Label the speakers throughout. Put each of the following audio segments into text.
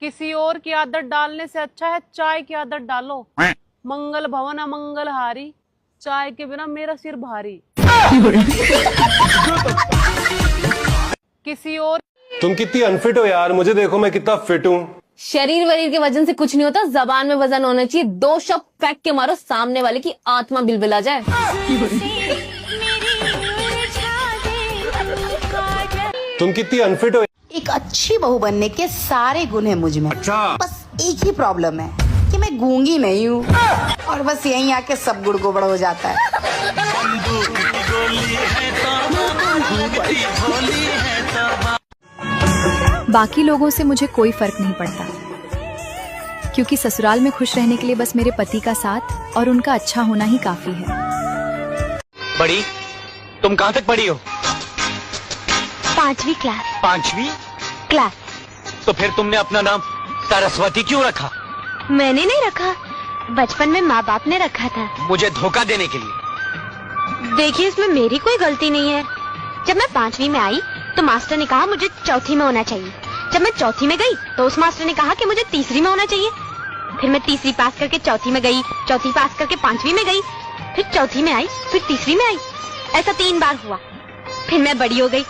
Speaker 1: किसी और की आदत डालने से अच्छा है चाय की आदत डालो। मंगल भवन अमंगल हारी, चाय के बिना मेरा सिर भारी। किसी और।
Speaker 2: तुम कितनी अनफिट हो यार, मुझे देखो मैं कितना फिट हूँ।
Speaker 3: शरीर वरीर के वजन से कुछ नहीं होता, जबान में वजन होना चाहिए। 2 शब्द फेंक के मारो, सामने वाले की आत्मा बिलबिला जाए।
Speaker 2: तुम कितनी अनफिट हो।
Speaker 4: एक अच्छी बहू बनने के सारे गुण हैं मुझ में। अच्छा। बस एक ही प्रॉब्लम है कि मैं गूंगी नहीं हूँ, और बस यहीं आके सब गुड़ गोबड़ हो जाता है।
Speaker 5: बाकी लोगों से मुझे कोई फर्क नहीं पड़ता, क्योंकि ससुराल में खुश रहने के लिए बस मेरे पति का साथ और उनका अच्छा होना ही काफी है।
Speaker 6: बड़ी, तुम कहाँ तक पढ़ी हो?
Speaker 7: 5वीं क्लास।
Speaker 6: 5वीं
Speaker 7: क्लास।
Speaker 6: तो फिर तुमने अपना नाम सरस्वती क्यों रखा?
Speaker 7: मैंने नहीं रखा, बचपन में माँ बाप ने रखा था।
Speaker 6: मुझे धोखा देने के लिए।
Speaker 7: देखिए, इसमें मेरी कोई गलती नहीं है। जब मैं 5वीं में आई तो मास्टर ने कहा मुझे चौथी में होना चाहिए। जब मैं चौथी में गई तो उस मास्टर ने कहा कि मुझे तीसरी में होना चाहिए। फिर मैं तीसरी पास करके चौथी में गई, चौथी पास करके 5वीं में गई, फिर चौथी में आई, फिर तीसरी में आई। ऐसा 3 बार हुआ। फिर मैं बड़ी हो गई।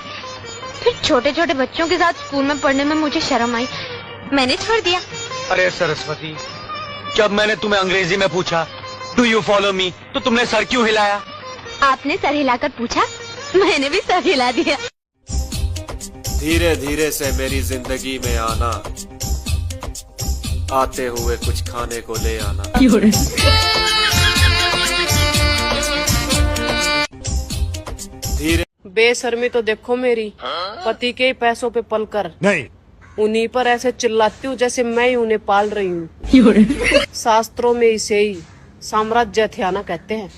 Speaker 7: फिर छोटे छोटे बच्चों के साथ स्कूल में पढ़ने में मुझे शर्म आई, मैंने छोड़ दिया।
Speaker 6: अरे सरस्वती, जब मैंने तुम्हें अंग्रेजी में पूछा डू यू फॉलो मी, तो तुमने सर क्यों हिलाया?
Speaker 7: आपने सर हिलाकर पूछा, मैंने भी सर हिला दिया।
Speaker 2: धीरे धीरे से मेरी जिंदगी में आना, आते हुए कुछ खाने को ले आना। धीरे।
Speaker 1: बेशर्मी तो देखो मेरी, पति के ही पैसों पे पलकर नहीं, उन्हीं पर ऐसे चिल्लाती हूँ जैसे मैं ही उन्हें पाल रही हूँ। शास्त्रों में इसे ही साम्राज्य हथियाना कहते हैं।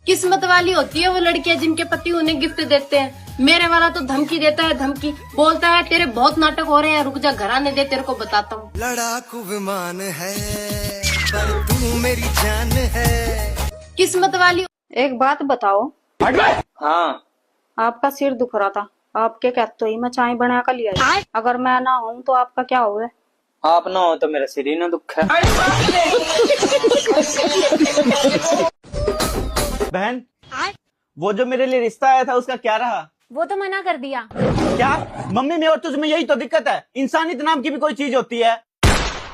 Speaker 3: किस्मत वाली होती है वो लड़कियां जिनके पति उन्हें गिफ्ट देते हैं। मेरे वाला तो धमकी देता है, धमकी बोलता है तेरे बहुत नाटक हो रहे हैं, रुक जा घर आने दे, तेरे को बताता हूँ।
Speaker 8: लड़ाकू विमान है पर तू मेरी जान है।
Speaker 3: किस्मत वाली। एक बात बताओ।
Speaker 6: हाँ,
Speaker 3: आपका सिर दुख रहा था, आपके कहते ही मैं चाय बना कर लिया। अगर मैं ना हूँ तो आपका क्या होगा?
Speaker 6: आप ना हो तो मेरा सिर ही ना दुख है।
Speaker 9: बहन, वो जो मेरे लिए रिश्ता आया था उसका क्या रहा?
Speaker 7: वो तो मना कर दिया।
Speaker 9: क्या मम्मी में और तुझमें यही तो दिक्कत है। इंसानियत नाम की भी कोई चीज होती है।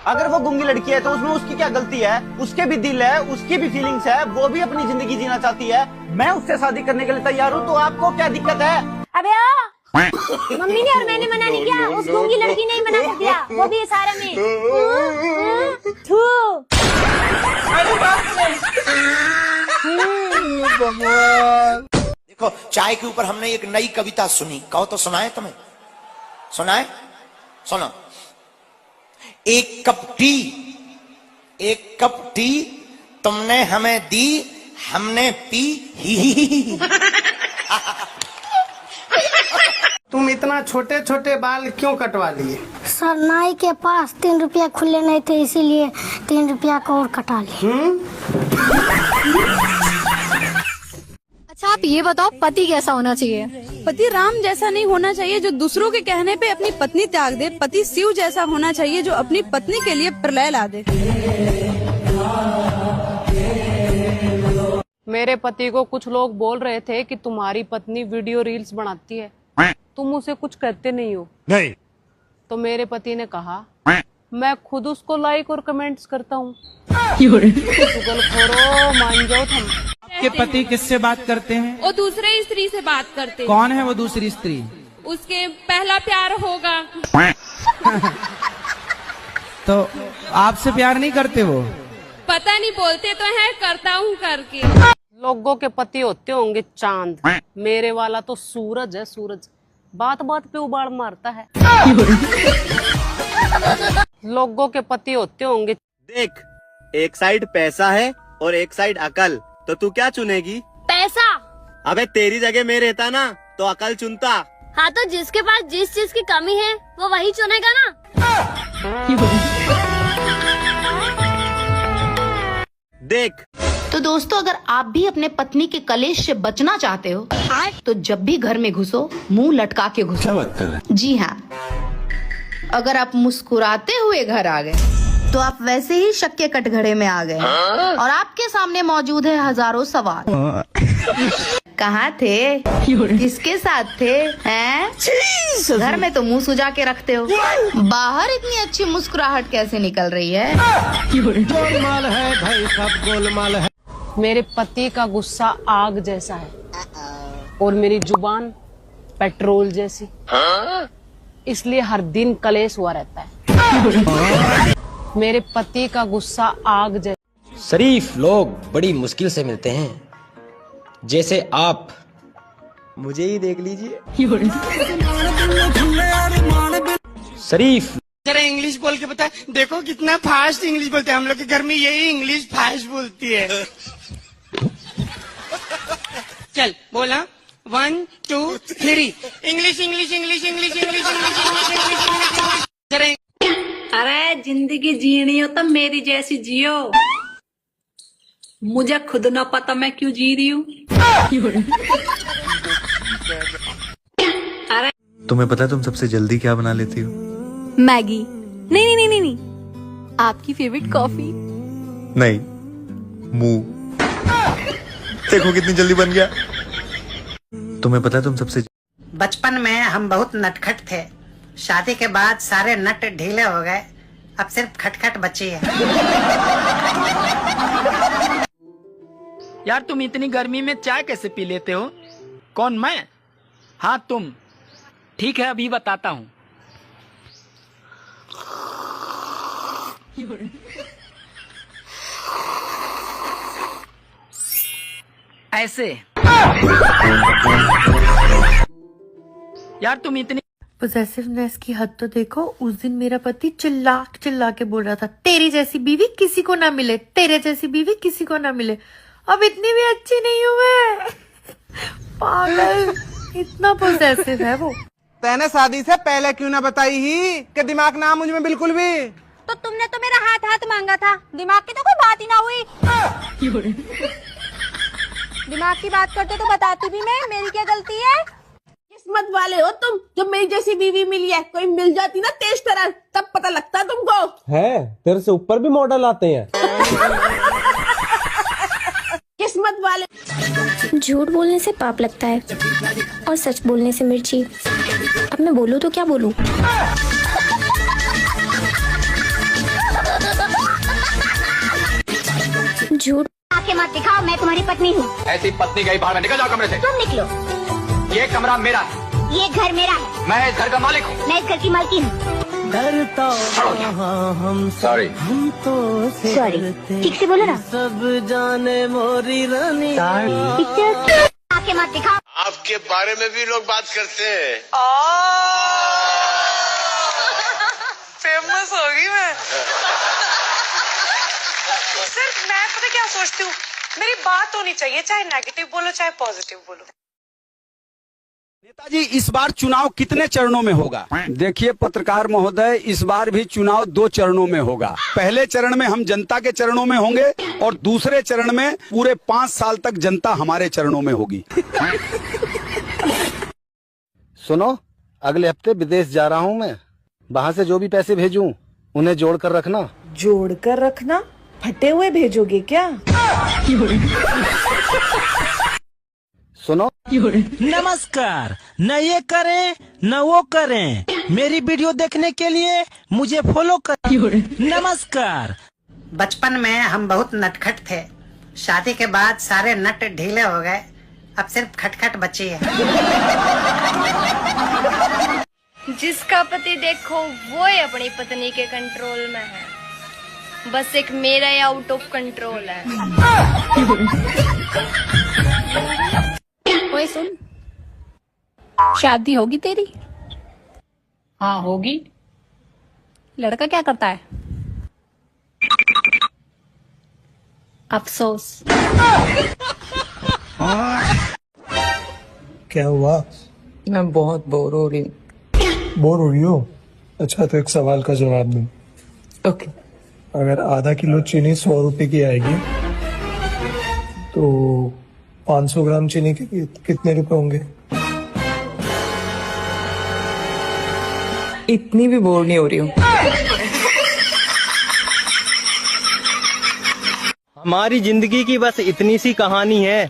Speaker 9: अगर वो गूंगी लड़की है तो उसमें उसकी क्या गलती है? उसके भी दिल है, उसकी भी फीलिंग्स है, वो भी अपनी जिंदगी जीना चाहती है। मैं उससे शादी करने के लिए तैयार हूँ, तो आपको क्या दिक्कत है?
Speaker 7: अबे मम्मी ने और मैंने मना नहीं किया, उस गूंगी लड़की ने ही मना कर दिया, वो भी इशारे में।
Speaker 8: देखो, चाय के ऊपर हमने एक नई कविता सुनी, कहो तो सुनाए तुम्हें? सुनाए? सुनो। एक कप टी तुमने हमें दी, हमने पी ही।
Speaker 10: तुम इतना छोटे छोटे बाल क्यों कटवा लिए?
Speaker 7: सर, नाई के पास 3 रुपया खुले नहीं थे, इसीलिए 3 रुपया को और कटा लिए।
Speaker 5: अच्छा आप ये बताओ, पति कैसा होना चाहिए?
Speaker 11: पति राम जैसा नहीं होना चाहिए जो दूसरों के कहने पे अपनी पत्नी त्याग दे। पति शिव जैसा होना चाहिए जो अपनी पत्नी के लिए प्रलय ला दे।
Speaker 1: मेरे पति को कुछ लोग बोल रहे थे कि तुम्हारी पत्नी वीडियो रील्स बनाती है, तुम उसे कुछ कहते नहीं हो। नहीं। तो मेरे पति ने कहा मैं खुद उसको लाइक और कमेंट्स करता हूँ। चुगलखोरो, मान जाओ तुम।
Speaker 12: आपके पति किससे बात करते हैं?
Speaker 11: वो दूसरे स्त्री से बात करते हैं।
Speaker 12: कौन है वो दूसरी स्त्री?
Speaker 11: उसके पहला प्यार होगा।
Speaker 12: तो आपसे प्यार नहीं करते वो?
Speaker 11: पता नहीं, बोलते तो है करता हूँ करके।
Speaker 1: लोगों के पति होते होंगे चांद, मेरे वाला तो सूरज है, सूरज बात बात पे उबाड़ मारता है। लोगों के पति होते होंगे।
Speaker 9: देख, एक साइड पैसा है और एक साइड अकल, तो तू क्या चुनेगी?
Speaker 7: पैसा।
Speaker 9: अबे तेरी जगह मैं रहता ना तो अकल चुनता।
Speaker 7: हाँ, तो जिसके पास जिस चीज की कमी है वो वही चुनेगा ना।
Speaker 9: देख,
Speaker 4: तो दोस्तों, अगर आप भी अपने पत्नी के कलेश से बचना चाहते हो तो जब भी घर में घुसो मुंह लटका के घुसो। क्या बात कर रहे हैं? जी हाँ, अगर आप मुस्कुराते हुए घर आ गए तो आप वैसे ही शक के कटघरे में आ गए और आपके सामने मौजूद है हजारों सवाल। कहाँ थे, किसके साथ थे, हैं? घर में तो मुंह सुजा के रखते हो, बाहर इतनी अच्छी मुस्कुराहट कैसे निकल रही है?
Speaker 10: गोलमाल है भाई, सब गोलमाल है।
Speaker 1: मेरे पति का गुस्सा आग जैसा है और मेरी जुबान पेट्रोल जैसी, इसलिए हर दिन कलेश हुआ रहता है। मेरे पति का गुस्सा आग जैसा।
Speaker 2: शरीफ लोग बड़ी मुश्किल से मिलते हैं, जैसे आप मुझे ही देख लीजिए। शरीफ
Speaker 10: जरा इंग्लिश बोल के बता, देखो कितना फास्ट इंग्लिश बोलते हैं हम लोग के घर में, यही इंग्लिश फास्ट बोलती है। चल बोला 1 2 3 English English English English English English.
Speaker 11: अरे जिंदगी जीनी हो तो मेरी जैसी जियो, मुझे खुद ना पता मैं क्यों जी रही हूँ। अरे
Speaker 13: तुम्हें पता है तुम सबसे जल्दी क्या बना लेती हो?
Speaker 5: मैगी। नहीं नहीं नहीं नहीं, आपकी फेवरेट कॉफी।
Speaker 13: नहीं, मुंह। देखो कितनी जल्दी बन गया। तुम्हें पता है तुम सबसे
Speaker 10: बचपन में हम बहुत नटखट थे, शादी के बाद सारे नट ढीले हो गए, अब सिर्फ खटखट बची है।
Speaker 12: यार तुम इतनी गर्मी में चाय कैसे पी लेते हो? कौन, मैं? हाँ तुम। ठीक है अभी बताता हूँ। ऐसे। यार तुम इतनी
Speaker 14: पोसेसिवनेस की हद तो देखो। उस दिन मेरा पति चिल्ला चिल्ला के बोल रहा था, तेरी जैसी बीवी किसी को ना मिले, तेरे जैसी बीवी किसी को ना मिले। अब इतनी भी अच्छी नहीं हूँ मैं। पागल, इतना पोसेसिव है वो।
Speaker 10: तैने शादी से पहले क्यों ना बताई ही कि दिमाग ना मुझ में बिल्कुल भी।
Speaker 7: तो तुमने तो मेरा हाथ हाथ मांगा था, दिमाग की तो कोई बात ही ना हुई। दिमाग की बात करते तो बताती भी मैं, मेरी क्या गलती है?
Speaker 11: किस्मत वाले हो तुम, जब मेरी जैसी बीवी मिली है। कोई मिल जाती ना तेज तरह, तब पता लगता तुमको।
Speaker 2: है, तेरे से ऊपर भी मॉडल आते हैं।
Speaker 11: किस्मत वाले।
Speaker 7: झूठ बोलने से पाप लगता है और सच बोलने से मिर्ची। अब मैं बोलूं तो क्या बोलूं? झूठ आके मत दिखाओ, मैं तुम्हारी पत्नी हूँ।
Speaker 6: ऐसी पत्नी गई बाहर में, निकल जाओ कमरे से।
Speaker 7: तुम निकलो।
Speaker 6: ये कमरा मेरा है।
Speaker 7: ये घर मेरा है।
Speaker 6: मैं इस घर का मालिक हूँ।
Speaker 7: मैं इस घर की मालकिन हूँ।
Speaker 6: सॉरी।
Speaker 7: सॉरी, ठीक से बोलो ना।
Speaker 10: सब जाने मोरी रानी।
Speaker 7: आके मत दिखाओ।
Speaker 2: आपके बारे में भी लोग बात करते हैं।
Speaker 1: फेमस होगी मैं। सिर्फ मैं पता क्या सोचती हूँ, मेरी बात होनी चाहिए, चाहे नेगेटिव बोलो चाहे पॉजिटिव बोलो।
Speaker 15: नेताजी इस बार चुनाव कितने चरणों में होगा? देखिए पत्रकार महोदय, इस बार भी चुनाव 2 चरणों में होगा। पहले चरण में हम जनता के चरणों में होंगे और दूसरे चरण में पूरे 5 साल तक जनता हमारे चरणों में होगी।
Speaker 16: सुनो, अगले हफ्ते विदेश जा रहा हूँ मैं। वहाँ से जो भी पैसे भेजूं उन्हें जोड़ कर रखना।
Speaker 14: जोड़ कर रखना? फटे हुए भेजोगे क्या?
Speaker 16: सुनो,
Speaker 12: नमस्कार। न ये करें न वो करें, मेरी वीडियो देखने के लिए मुझे फॉलो कर। नमस्कार।
Speaker 10: बचपन में हम बहुत नटखट थे, शादी के बाद सारे नट ढीले हो गए, अब सिर्फ खटखट बची है।
Speaker 17: जिसका पति देखो वो ही अपनी पत्नी के कंट्रोल में है, बस एक मेरा ही आउट ऑफ कंट्रोल है।
Speaker 11: ओए सुन, शादी होगी तेरी?
Speaker 18: हाँ होगी।
Speaker 11: लड़का क्या करता है? अफसोस।
Speaker 19: क्या हुआ?
Speaker 18: मैं बहुत बोर हो रही हूँ।
Speaker 19: बोर हो रही हो? अच्छा तो एक सवाल का जवाब दो।
Speaker 18: ओके।
Speaker 19: अगर आधा किलो चीनी 100 रुपए की आएगी तो 500 ग्राम चीनी के कितने रुपए होंगे?
Speaker 18: इतनी भी बोर नहीं हो रही हूँ।
Speaker 6: हमारी जिंदगी की बस इतनी सी कहानी है।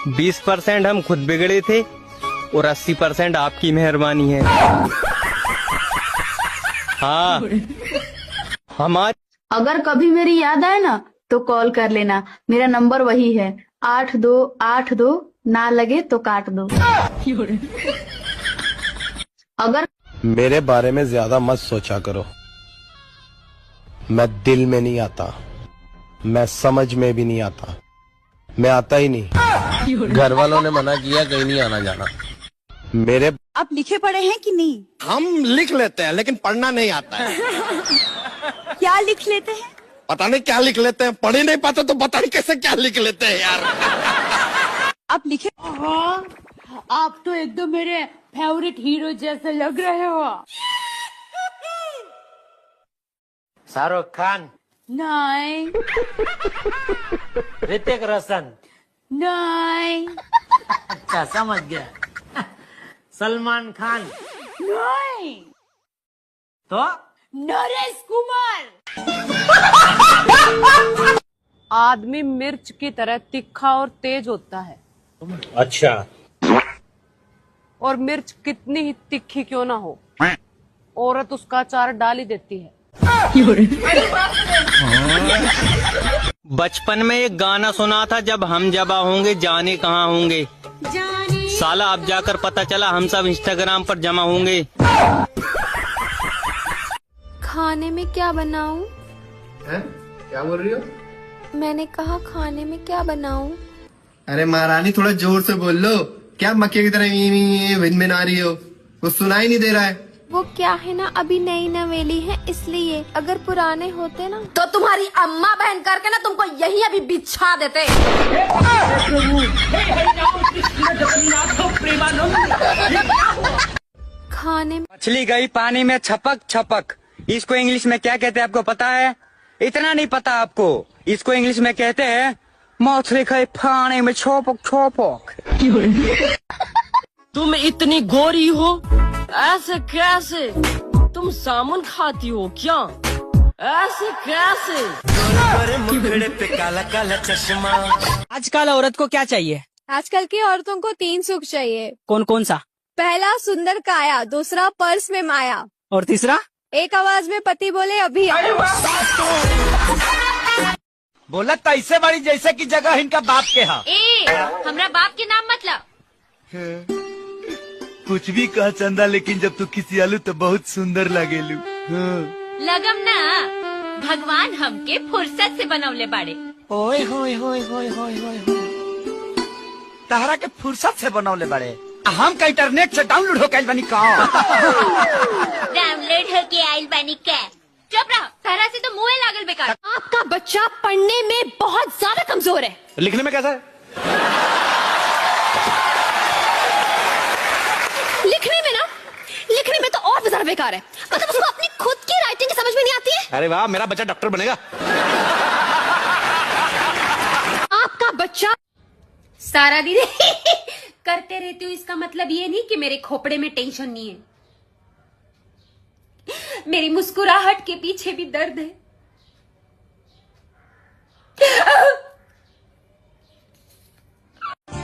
Speaker 6: 20% हम खुद बिगड़े थे और 80% आपकी मेहरबानी है। हाँ, हमारी
Speaker 4: अगर कभी मेरी याद आए ना तो कॉल कर लेना, मेरा नंबर वही है 8282, ना लगे तो काट दो। अगर
Speaker 16: मेरे बारे में ज्यादा मत सोचा करो, मैं दिल में नहीं आता, मैं समझ में भी नहीं आता, मैं आता ही नहीं। घर वालों ने मना किया कहीं नहीं आना जाना। मेरे
Speaker 11: आप लिखे पढ़े हैं कि नहीं?
Speaker 16: हम लिख लेते हैं लेकिन पढ़ना नहीं आता है।
Speaker 11: क्या लिख लेते हैं?
Speaker 16: पता नहीं क्या लिख लेते हैं, पढ़ ही नहीं पाते तो पता नहीं कैसे क्या लिख लेते हैं यार।
Speaker 11: आप लिखे?
Speaker 14: आप तो एकदम मेरे फेवरेट हीरो जैसे लग रहे हो।
Speaker 6: शाहरुख खान,
Speaker 14: नहीं
Speaker 6: ऋतिक रोशन,
Speaker 14: नहीं
Speaker 6: अच्छा समझ गया, सलमान खान,
Speaker 14: नहीं
Speaker 6: तो
Speaker 14: नरेश कुमार।
Speaker 1: आदमी मिर्च की तरह तीखा और तेज होता है।
Speaker 6: अच्छा,
Speaker 1: और मिर्च कितनी ही तीखी क्यों ना हो, औरत उसका अचार डाल ही देती है।
Speaker 6: बचपन में एक गाना सुना था, जब हम जबा होंगे जाने कहाँ होंगे। साला अब जाकर पता चला हम सब इंस्टाग्राम पर जमा होंगे।
Speaker 7: खाने में क्या बनाऊं?
Speaker 16: क्या बोल रही हो?
Speaker 7: मैंने कहा खाने में क्या बनाऊं?
Speaker 16: अरे महारानी थोड़ा जोर से बोल लो, क्या मक्के की तरह भिन आ रही हो, कुछ सुनाई नहीं दे रहा है।
Speaker 7: वो क्या है ना, अभी नई नवेली है इसलिए, अगर पुराने होते ना
Speaker 3: तो तुम्हारी अम्मा बहन करके ना तुमको यही अभी बिछा देते।
Speaker 7: खाने में
Speaker 6: मछली गई पानी में छपक छपक, इसको इंग्लिश में क्या कहते हैं आपको पता है? इतना नहीं पता आपको, इसको इंग्लिश में कहते हैं मछली गई पानी में छपक छपक।
Speaker 3: तुम इतनी गोरी हो, ऐसे कैसे? तुम सामुन खाती हो क्या? ऐसे कैसे?
Speaker 6: पे काला काला चश्मा।
Speaker 18: आजकल औरत को क्या चाहिए?
Speaker 7: आजकल की औरतों को 3 सुख चाहिए।
Speaker 18: कौन कौन सा?
Speaker 7: पहला सुंदर काया, दूसरा पर्स में माया,
Speaker 18: और तीसरा?
Speaker 7: एक आवाज में पति बोले अभी
Speaker 6: बोला तैसे बड़ी जैसे की जगह इनका बाप के यहाँ।
Speaker 3: हमरा बाप के नाम मतलब।
Speaker 6: कुछ भी कहा चंदा, लेकिन जब तू किसी आलू तो बहुत सुंदर लगेलू।
Speaker 3: लगम ना, भगवान हमके फुर्सत से बनवले बाड़े।
Speaker 6: ओए होए होए होए होए होए, तहरा के फुर्सत से बनवले बड़े, हम का इंटरनेट से डाउनलोड हो के आइल बनी का।
Speaker 3: डाउनलोड हो के आइल बनी का। चुप रहो, तहरा से तो मुँह लागल बेकार। आपका बच्चा पढ़ने में बहुत ज्यादा कमजोर है।
Speaker 6: लिखने में कैसा है?
Speaker 3: लिखने में तो और भी ज्यादा बेकार है। मतलब उसको अपनी खुद की राइटिंग समझ में नहीं आती है।
Speaker 6: अरे वाह, मेरा बच्चा डॉक्टर बनेगा।
Speaker 3: आपका बच्चा सारा दिन करते रहते हो, इसका मतलब ये नहीं कि मेरे खोपड़े में टेंशन नहीं है। मेरी मुस्कुराहट के पीछे भी दर्द है।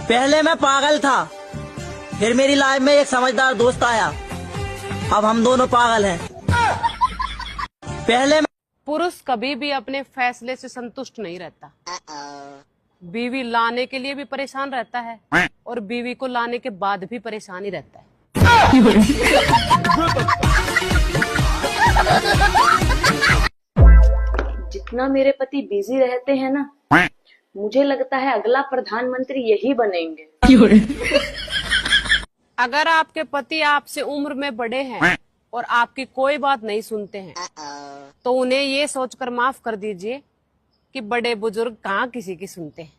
Speaker 18: पहले मैं पागल था, फिर मेरी लाइफ में एक समझदार दोस्त आया, अब हम दोनों पागल हैं। पहले
Speaker 1: पुरुष कभी भी अपने फैसले से संतुष्ट नहीं रहता। बीवी लाने के लिए भी परेशान रहता है और बीवी को लाने के बाद भी परेशान ही रहता है।
Speaker 4: जितना मेरे पति बिजी रहते हैं ना, मुझे लगता है अगला प्रधानमंत्री यही बनेंगे।
Speaker 1: अगर आपके पति आपसे उम्र में बड़े हैं और आपकी कोई बात नहीं सुनते हैं, तो उन्हें ये सोचकर माफ कर दीजिए कि बड़े बुजुर्ग कहाँ किसी की सुनते हैं।